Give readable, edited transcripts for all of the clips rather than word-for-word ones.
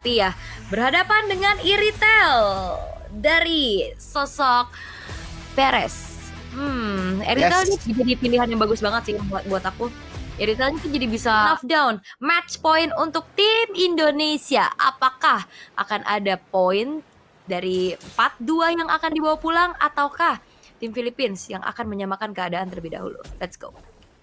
Tapi ya berhadapan dengan Iritel dari sosok Perez. Iritel Yes. ini jadi pilihan yang bagus banget sih buat aku. Iritel itu jadi bisa knockdown match point untuk tim Indonesia. Apakah akan ada poin dari 4-2 yang akan dibawa pulang ataukah tim Philippines yang akan menyamakan keadaan terlebih dahulu? Let's go.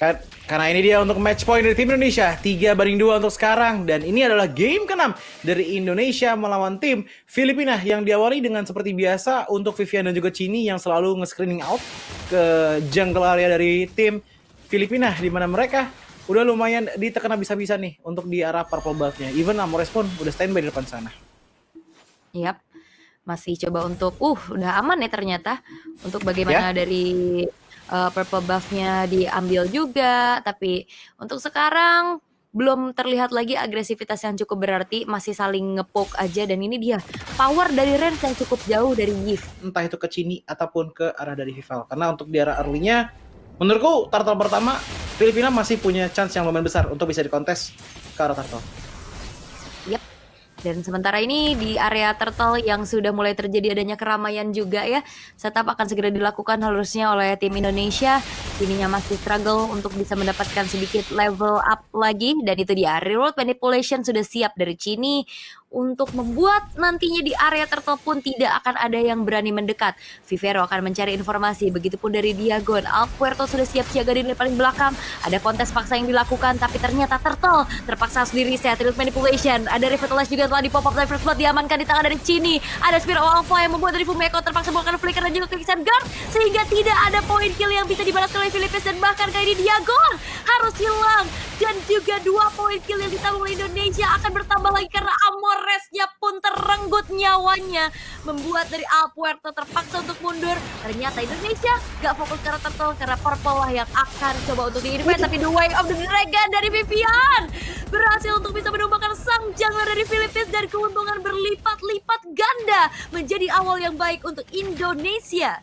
Karena ini dia untuk match point dari tim Indonesia 3-2 untuk sekarang. Dan ini adalah game ke-6 dari Indonesia melawan tim Filipina, yang diawali dengan seperti biasa untuk Vivian dan juga Chini yang selalu nge-screening out ke jungle area dari tim Filipina, di mana mereka udah lumayan ditekan bisa-bisa nih untuk di arah purple buff-nya. Even Amores pun udah standby di depan sana. Yap, masih coba untuk udah aman ya ternyata untuk bagaimana dari purple buff-nya diambil juga, tapi untuk sekarang belum terlihat lagi agresivitas yang cukup berarti, masih saling ngepoke aja. Dan ini dia power dari range yang cukup jauh dari Yves, entah itu ke Chini ataupun ke arah dari Vival. Karena untuk di arah early-nya, menurutku turtle pertama Filipina masih punya chance yang lumayan besar untuk bisa dikontes ke arah turtle. Yap. Dan sementara ini di area turtle yang sudah mulai terjadi adanya keramaian juga ya. Setup akan segera dilakukan harusnya oleh tim Indonesia. Timinya masih struggle untuk bisa mendapatkan sedikit level up lagi. Dan itu dia, reroll manipulation sudah siap dari Chini untuk membuat nantinya di area turtle pun tidak akan ada yang berani mendekat. Vivero akan mencari informasi, begitupun dari Diagon. Alpuerto sudah siap siaga di paling belakang. Ada kontes paksa yang dilakukan, tapi ternyata turtle terpaksa harus di reset. Reroll manipulation, ada revitalize juga telah di pop up, dari first blood diamankan di tangan dari Chini. Ada Spirit of Alpha yang membuat dari Fumeko terpaksa melakukan flicker dan juga quicksand guard, sehingga tidak ada poin kill yang bisa dibalas oleh Philippines. Dan bahkan kali ini Diagon harus hilang, dan juga 2 poin kill yang ditambah oleh Indonesia akan bertambah lagi karena Amoresnya pun terenggut nyawanya, membuat dari Alpuerto terpaksa untuk mundur. Ternyata Indonesia gak fokus ke turtle karena purple lah yang akan coba untuk di-invade. Tapi the way of the dragon dari Vivian berhasil untuk bisa menumbangkan sang jungler dari Philippines, dan keuntungan berlipat-lipat ganda menjadi awal yang baik untuk Indonesia.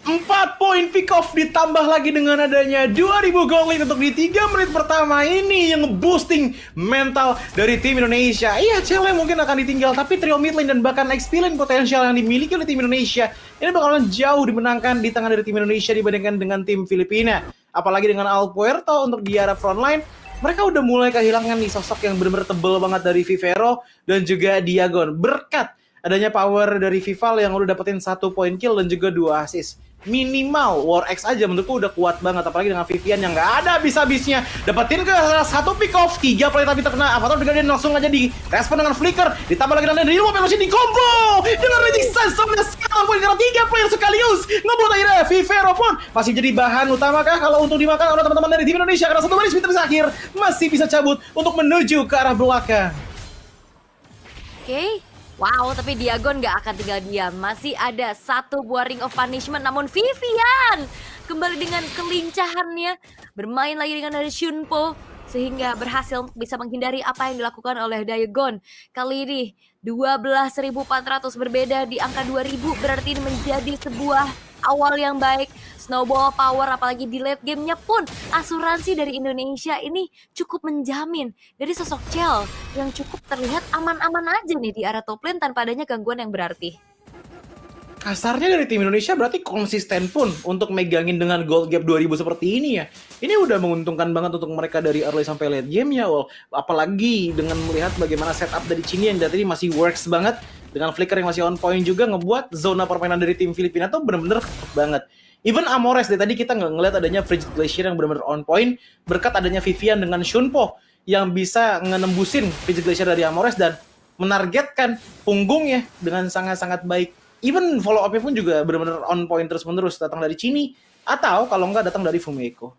4 poin pick off ditambah lagi dengan adanya 2000 gold lead untuk di 3 menit pertama ini yang boosting mental dari tim Indonesia. Iya, CL mungkin akan ditinggal, tapi trio mid lane dan bahkan XP lane potensial yang dimiliki oleh tim Indonesia ini bakalan jauh dimenangkan di tangan dari tim Indonesia dibandingkan dengan tim Filipina. Apalagi dengan Alpuerto untuk di arah frontline, mereka udah mulai kehilangan nih sosok yang benar-benar tebel banget dari Vivero dan juga Diagon. Berkat adanya power dari Vival yang udah dapetin 1 poin kill dan juga 2 assist. Minimal War X aja menurutku udah kuat banget, apalagi dengan Vivian yang nggak ada habis-habisnya. Dapetin ke 1 pick off, 3 play tapi terkena Avatar dengan dia langsung aja di respon dengan flicker, ditambah lagi dengan Rilmo Pelosi di combo dengan resistance sama sekarang poin karena 3 player sekaligus ngebuat akhirnya Vivero pun masih jadi bahan utama kah kalau untuk dimakan oleh teman-teman dari tim Indonesia, karena 1 baris Peter akhir masih bisa cabut untuk menuju ke arah belakang. Oke. Wow, tapi Diagon gak akan tinggal diam. Masih ada 1 buah Ring of Punishment, namun Vivian kembali dengan kelincahannya bermain lagi dengan dari Shunpo, sehingga berhasil bisa menghindari apa yang dilakukan oleh Diagon. Kali ini 12.400 berbeda di angka 2.000, berarti ini menjadi sebuah awal yang baik. Snowball power, apalagi di late gamenya pun asuransi dari Indonesia ini cukup menjamin dari sosok Chell yang cukup terlihat aman-aman aja nih di arah top lane tanpa adanya gangguan yang berarti. Kasarnya dari tim Indonesia berarti konsisten pun untuk megangin dengan gold gap 2000 seperti ini ya. Ini udah menguntungkan banget untuk mereka dari early sampai late game ya. Apalagi dengan melihat bagaimana setup dari Chini yang dari tadi masih works banget, dengan flicker yang masih on point juga ngebuat zona permainan dari tim Filipina tuh bener-bener banget. Even Amores dari tadi kita nggak ngeliat adanya Frigid Glacier yang benar-benar on point, berkat adanya Vivian dengan Shunpo yang bisa ngenembusin Frigid Glacier dari Amores dan menargetkan punggungnya dengan sangat-sangat baik. Even follow up-nya pun juga benar-benar on point terus-menerus datang dari Chini atau kalau nggak datang dari Fumeko.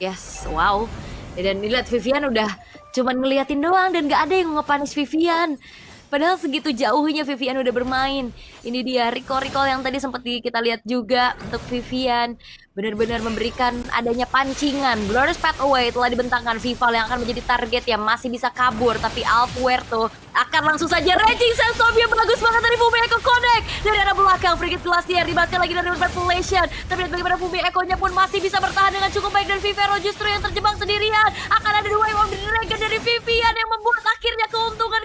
Yes, wow. Dan dilihat Vivian udah cuman ngeliatin doang dan nggak ada yang nge-punish Vivian. Padahal segitu jauhnya Vivian udah bermain. Ini dia recall yang tadi sempat kita lihat juga untuk Vivian. Benar-benar memberikan adanya pancingan. Glorious Pathway telah dibentangkan Vival yang akan menjadi target yang masih bisa kabur. Tapi Alpuerto akan langsung saja raging sense of yang bagus banget dari Fumeko connect. Dari arah belakang Frigid Glacier dibalaskan lagi dari Manipulation. Tapi lihat bagaimana Fumeko-nya pun masih bisa bertahan dengan cukup baik. Dan Vivero justru yang terjebak sendirian. Akan ada dua Wave of the Dragon dari Vivian yang membuat akhirnya keuntungan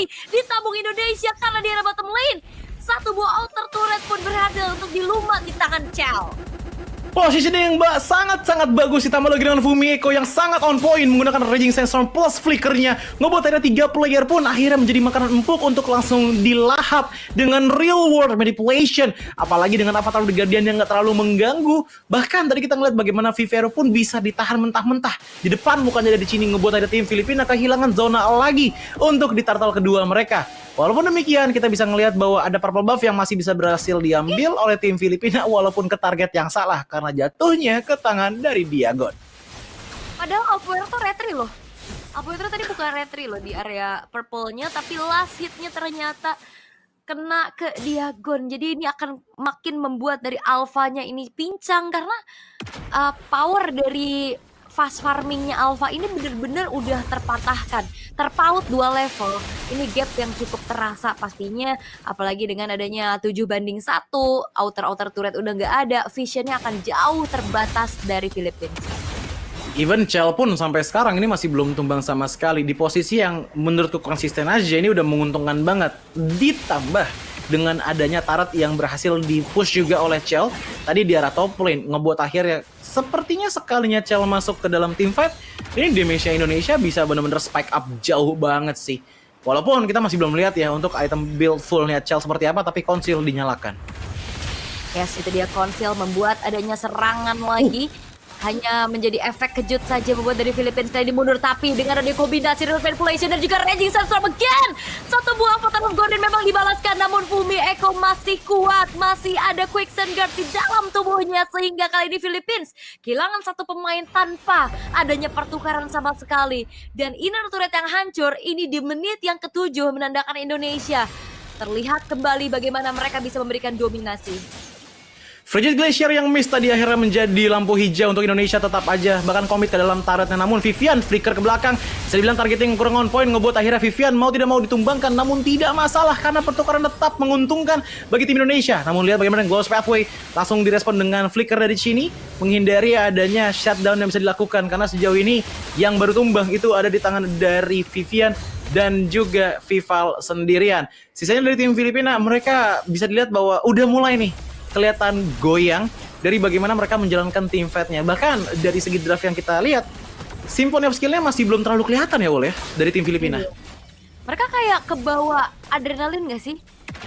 kembali ditabung Indonesia karena di area bottom lane. Satu buah outer turret pun berhasil untuk dilumat di tangan Chell. Positioning yang sangat-sangat bagus, ditambah lagi dengan Fumi Echo yang sangat on point menggunakan Raging Sandstorm plus flickernya. Ngebuat ada 3 player pun akhirnya menjadi makanan empuk untuk langsung dilahap dengan real world manipulation. Apalagi dengan Avatar The Guardian yang nggak terlalu mengganggu. Bahkan tadi kita ngeliat bagaimana Vivero pun bisa ditahan mentah-mentah. Di depan bukannya ada di sini, ngebuat ada tim Filipina kehilangan zona lagi untuk di turtle kedua mereka. Walaupun demikian, kita bisa ngelihat bahwa ada purple buff yang masih bisa berhasil diambil oleh tim Filipina walaupun ke target yang salah karena jatuhnya ke tangan dari Diagon. Padahal Alpuerto retry loh. Alpuerto tadi bukan retry loh di area purple-nya, tapi last hit-nya ternyata kena ke Diagon. Jadi ini akan makin membuat dari Alpha-nya ini pincang karena power dari fast farmingnya Alpha ini bener-bener udah terpatahkan, terpaut 2 level. Ini gap yang cukup terasa pastinya, apalagi dengan adanya 7-1, outer turret udah nggak ada, visionnya akan jauh terbatas dari Philippines. Even Chell pun sampai sekarang ini masih belum tumbang sama sekali di posisi yang menurutku konsisten aja, ini udah menguntungkan banget. Ditambah dengan adanya turret yang berhasil di-push juga oleh Chell tadi di arah top lane, ngebuat akhirnya sepertinya sekalinya Chell masuk ke dalam team fight, ini damage-nya Indonesia bisa benar-benar spike up jauh banget sih. Walaupun kita masih belum lihat ya untuk item build full-nya Chell seperti apa, tapi Conceal dinyalakan. Yes, itu dia Conceal membuat adanya serangan lagi. Hanya menjadi efek kejut saja membuat dari Philippines tadi mundur, tapi dengan ada kombinasi real manipulation dan juga Raging Sandstorm again. Satu buah Avatar of Golden memang dibalaskan, namun Fumi Echo masih kuat, masih ada Quicksand Guard di dalam tubuhnya sehingga kali ini Philippines kehilangan satu pemain tanpa adanya pertukaran sama sekali. Dan inner turret yang hancur ini di menit yang ke-7 menandakan Indonesia terlihat kembali bagaimana mereka bisa memberikan dominasi. Frigid Glacier yang miss tadi akhirnya menjadi lampu hijau untuk Indonesia tetap aja bahkan komit ke dalam turretnya, namun Vivian flicker ke belakang, bisa dibilang targeting kurang on point, ngebuat akhirnya Vivian mau tidak mau ditumbangkan, namun tidak masalah karena pertukaran tetap menguntungkan bagi tim Indonesia. Namun lihat bagaimana Ghost Pathway langsung direspon dengan flicker dari sini, menghindari adanya shutdown yang bisa dilakukan karena sejauh ini yang baru tumbang itu ada di tangan dari Vivian dan juga Vival sendirian. Sisanya dari tim Filipina, mereka bisa dilihat bahwa udah mulai nih kelihatan goyang dari bagaimana mereka menjalankan team fight-nya. Bahkan dari segi draft yang kita lihat, Symphony of Skill-nya masih belum terlalu kelihatan ya Wol ya, dari tim Filipina. Mereka kayak kebawa adrenalin gak sih?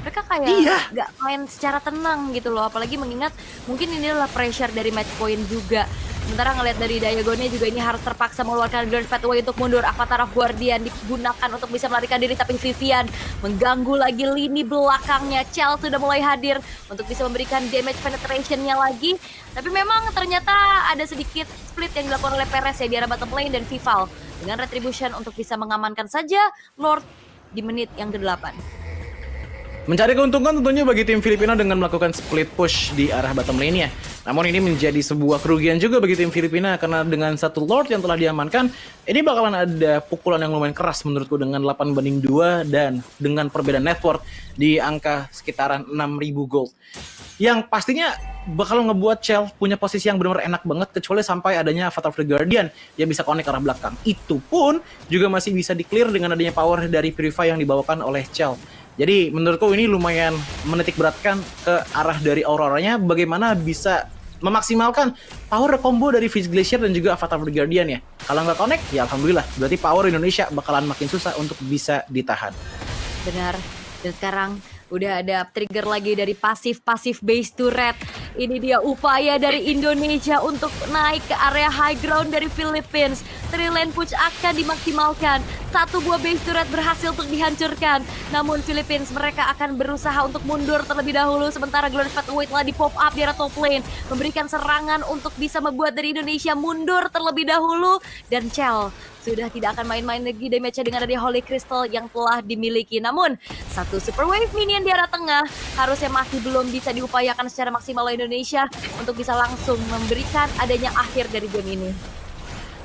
Mereka kayak gak main secara tenang gitu loh, apalagi mengingat mungkin ini adalah pressure dari match point juga. Sementara ngelihat dari Diagonnya juga ini harus terpaksa mengeluarkan Grand Pathway untuk mundur. Avatar of Guardian digunakan untuk bisa melarikan diri, tapi Vivian mengganggu lagi lini belakangnya. Chell sudah mulai hadir untuk bisa memberikan damage penetration-nya lagi. Tapi memang ternyata ada sedikit split yang dilakukan oleh Perez ya di arah bottom lane dan Vival dengan Retribution untuk bisa mengamankan saja Lord di menit yang ke-8. Mencari keuntungan tentunya bagi tim Filipina dengan melakukan split push di arah bottom lane-nya. Namun ini menjadi sebuah kerugian juga bagi tim Filipina karena dengan satu Lord yang telah diamankan, ini bakalan ada pukulan yang lumayan keras menurutku dengan 8-2 dan dengan perbedaan net worth di angka sekitaran 6.000 gold. Yang pastinya bakal ngebuat Chell punya posisi yang benar-benar enak banget kecuali sampai adanya Avatar of the Guardian yang bisa connect ke arah belakang. Itu pun juga masih bisa di-clear dengan adanya power dari Purify yang dibawakan oleh Chell. Jadi menurutku ini lumayan menitik beratkan ke arah dari Auroranya bagaimana bisa memaksimalkan power combo dari Frigid Glacier dan juga Avatar of the Guardian ya. Kalau nggak connect ya alhamdulillah, berarti power Indonesia bakalan makin susah untuk bisa ditahan. Benar, dan sekarang udah ada trigger lagi dari pasif base turret. Ini dia upaya dari Indonesia untuk naik ke area high ground dari Philippines. Trilane push akan dimaksimalkan. Satu buah base turret berhasil untuk dihancurkan. Namun Philippines mereka akan berusaha untuk mundur terlebih dahulu. Sementara Glorious Pathway telah di pop up di arah top lane. Memberikan serangan untuk bisa membuat dari Indonesia mundur terlebih dahulu. Dan Chell sudah tidak akan main-main lagi damage-nya dengan ada Holy Crystal yang telah dimiliki. Namun satu Super Wave minion di arah tengah harusnya masih belum bisa diupayakan secara maksimal oleh Indonesia untuk bisa langsung memberikan adanya akhir dari game ini.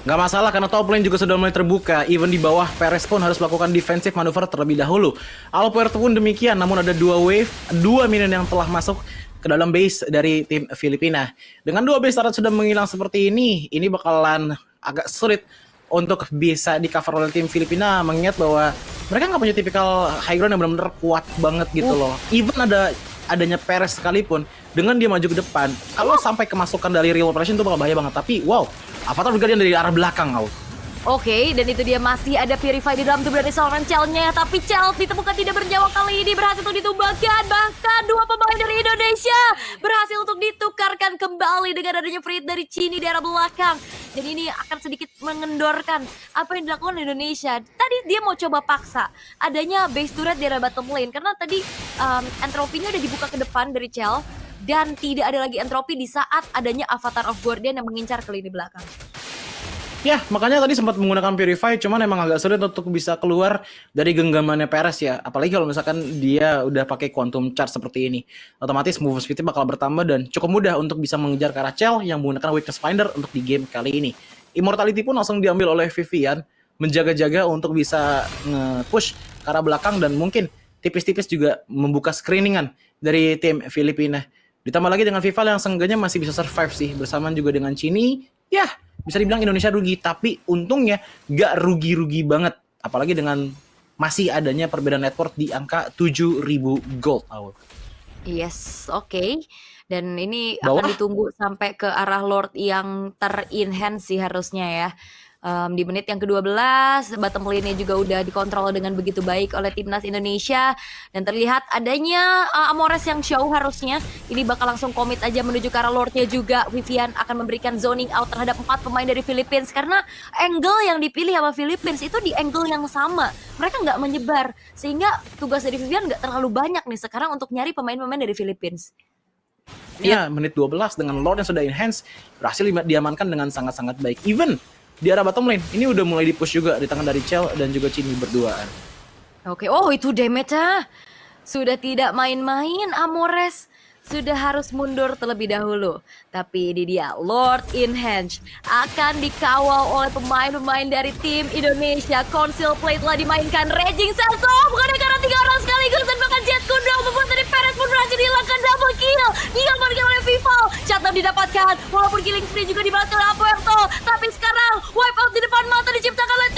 Nggak masalah karena top lane juga sudah mulai terbuka. Even di bawah Perez pun harus melakukan defensive manuver terlebih dahulu. Alpuerto pun demikian, namun ada dua minion yang telah masuk ke dalam base dari tim Filipina. Dengan dua base turret sudah menghilang seperti ini bakalan agak sulit untuk bisa di cover oleh tim Filipina, mengingat bahwa mereka nggak punya tipikal high ground yang benar-benar kuat banget gitu loh. Even adanya Perez sekalipun, dengan dia maju ke depan, kalau sampai kemasukan dari real operation itu bakal bahaya banget. Tapi wow, Avatar Guardian dari arah belakang, Oke, dan itu dia masih ada Purify di dalam tubuh dari seorang Chell-nya. Tapi Chell ditemukan tidak bernyawa kali ini, berhasil untuk ditumbangkan. Bahkan dua pemain dari Indonesia berhasil untuk ditukarkan kembali dengan adanya free hit dari Chini di arah belakang. Jadi ini akan sedikit mengendorkan apa yang dilakukan Indonesia. Tadi dia mau coba paksa adanya base turret di arah bottom lane. Karena tadi entropinya udah dibuka ke depan dari Chell. Dan tidak ada lagi entropi di saat adanya Avatar of Guardian yang mengincar ke lini belakang. Ya, makanya tadi sempat menggunakan Purify, cuman emang agak sulit untuk bisa keluar dari genggamannya Perez ya. Apalagi kalau misalkan dia udah pakai Quantum Charge seperti ini. Otomatis move speed-nya bakal bertambah dan cukup mudah untuk bisa mengejar ke arah Chell yang menggunakan Weakness Finder untuk di game kali ini. Immortality pun langsung diambil oleh Vivian, menjaga-jaga untuk bisa nge-push ke arah belakang dan mungkin tipis-tipis juga membuka screeningan dari tim Filipina. Ditambah lagi dengan Vival yang seenggaknya masih bisa survive sih, bersamaan juga dengan Chini. Ya, bisa dibilang Indonesia rugi, tapi untungnya gak rugi-rugi banget. Apalagi dengan masih adanya perbedaan net worth di angka 7.000 gold. Yes, oke. Dan ini Bawah. akan ditunggu sampai ke arah Lord yang ter-enhance sih harusnya ya. Di menit yang ke-12, bottom lane-nya juga udah dikontrol dengan begitu baik oleh timnas Indonesia. Dan terlihat adanya Amores yang show harusnya. Ini bakal langsung komit aja menuju ke arah Lord-nya juga. Vivian akan memberikan zoning out terhadap 4 pemain dari Philippines. Karena angle yang dipilih sama Philippines itu di angle yang sama. Mereka nggak menyebar. Sehingga tugas dari Vivian nggak terlalu banyak nih sekarang untuk nyari pemain-pemain dari Philippines. Iya, menit 12 dengan Lord yang sudah enhance, berhasil diamankan dengan sangat-sangat baik. Even di arah bottom lane, ini udah mulai di-push juga di tangan dari Chell dan juga Chini berduaan. Oke, oh itu damage-nya. Sudah tidak main-main Amores. Sudah harus mundur terlebih dahulu. Tapi ini dia, Lord Enhance akan dikawal oleh pemain-pemain dari tim Indonesia. Conceal Play telah dimainkan. Raging Sanso, bukannya karena 3 orang sekaligus. Dan bahkan Jet Kundo membuat dari Perez pun berhasil dihilangkan double kill. Diamankan oleh Vival. Shutdown didapatkan. Walaupun killing spree juga dibalas oleh Apuerto. Tapi sekarang wipe out di depan mata diciptakan oleh